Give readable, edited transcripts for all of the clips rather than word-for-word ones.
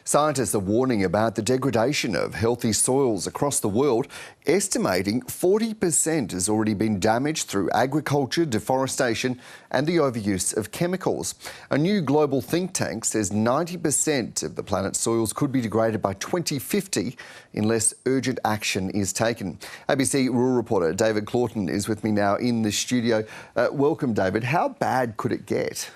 Scientists are warning about the degradation of healthy soils across the world, estimating 40% has already been damaged through agriculture, deforestation and the overuse of chemicals. A new global think tank says 90% of the planet's soils could be degraded by 2050 unless urgent action is taken. ABC rural reporter David Claughton is with me now in the studio. Welcome, David. How bad could it get?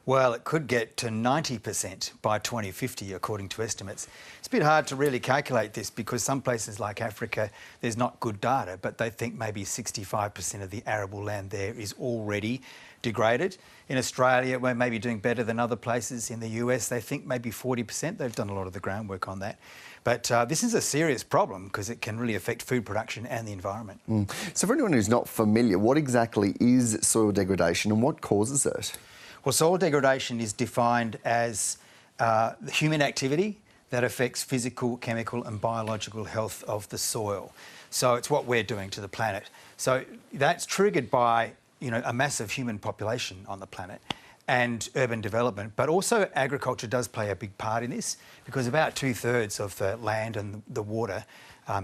Well, it could get to 90% by 2050, according to estimates. It's a bit hard to really calculate this because some places like Africa, there's not good data, but they think maybe 65% of the arable land there is already degraded. In Australia, we're maybe doing better than other places. In the US, they think maybe 40%. They've done a lot of the groundwork on that. But this is a serious problem because it can really affect food production and the environment. So for anyone who's not familiar, what exactly is soil degradation and what causes it? Well, soil degradation is defined as the human activity that affects physical, chemical and biological health of the soil. So it's what we're doing to the planet. So that's triggered by, a massive human population on the planet and urban development. But also agriculture does play a big part in this because about 2/3 of the land and the water,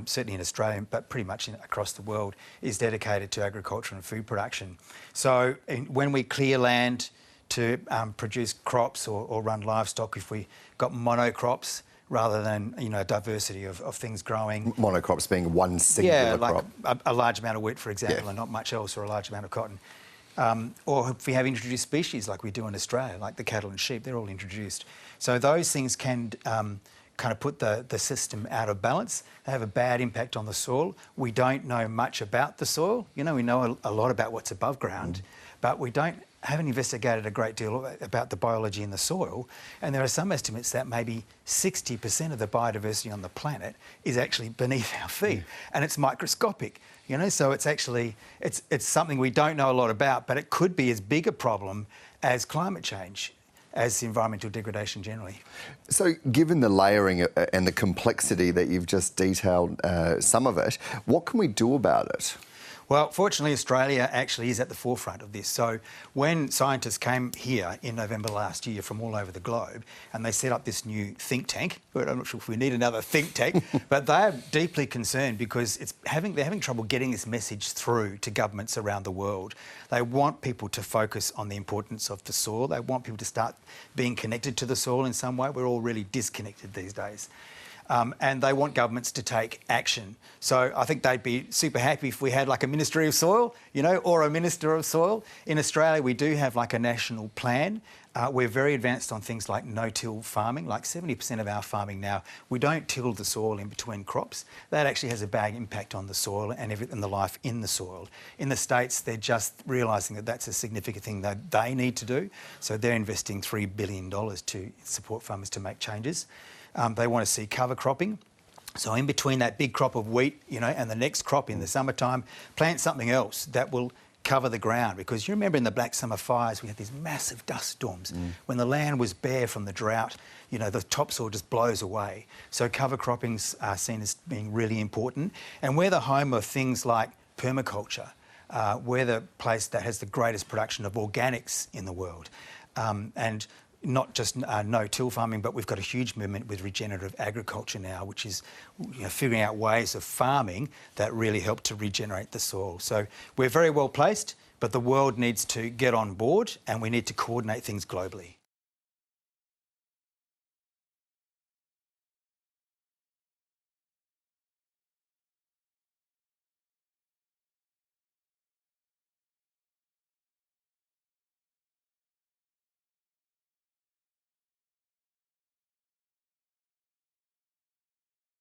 certainly in Australia, but pretty much across the world, is dedicated to agriculture and food production. So when we clear land to produce crops or run livestock, if we got monocrops rather than a diversity of things growing. Monocrops being one singular crop. Like a large amount of wheat, for example, and not much else, or a large amount of cotton. Or if we have introduced species like we do in Australia, like the cattle and sheep, they're all introduced. So those things can kind of put the system out of balance. They have a bad impact on the soil. We don't know much about the soil. We know a lot about what's above ground, but we haven't investigated a great deal about the biology in the soil. And there are some estimates that maybe 60% of the biodiversity on the planet is actually beneath our feet, and it's microscopic. So it's actually, it's something we don't know a lot about, but it could be as big a problem as climate change, as environmental degradation generally. So given the layering and the complexity that you've just detailed some of it, what can we do about it? Well, fortunately, Australia actually is at the forefront of this. So when scientists came here in November last year from all over the globe and they set up this new think tank, I'm not sure if we need another think tank, but they're deeply concerned because they're having trouble getting this message through to governments around the world. They want people to focus on the importance of the soil. They want people to start being connected to the soil in some way. We're all really disconnected these days. And they want governments to take action. So I think they'd be super happy if we had like a Ministry of Soil, or a Minister of Soil. In Australia, we do have like a national plan. We're very advanced on things like no-till farming. Like 70% of our farming now, we don't till the soil in between crops. That actually has a bad impact on the soil and the life in the soil. In the States, they're just realising that that's a significant thing that they need to do. So they're investing $3 billion to support farmers to make changes. They want to see cover cropping. So in between that big crop of wheat, and the next crop in the summertime, plant something else that will cover the ground. Because you remember in the Black Summer fires, we had these massive dust storms. When the land was bare from the drought, the topsoil just blows away. So cover croppings are seen as being really important. And we're the home of things like permaculture. We're the place that has the greatest production of organics in the world. And not just no-till farming, but we've got a huge movement with regenerative agriculture now, which is figuring out ways of farming that really help to regenerate the soil. So we're very well placed, but the world needs to get on board and we need to coordinate things globally.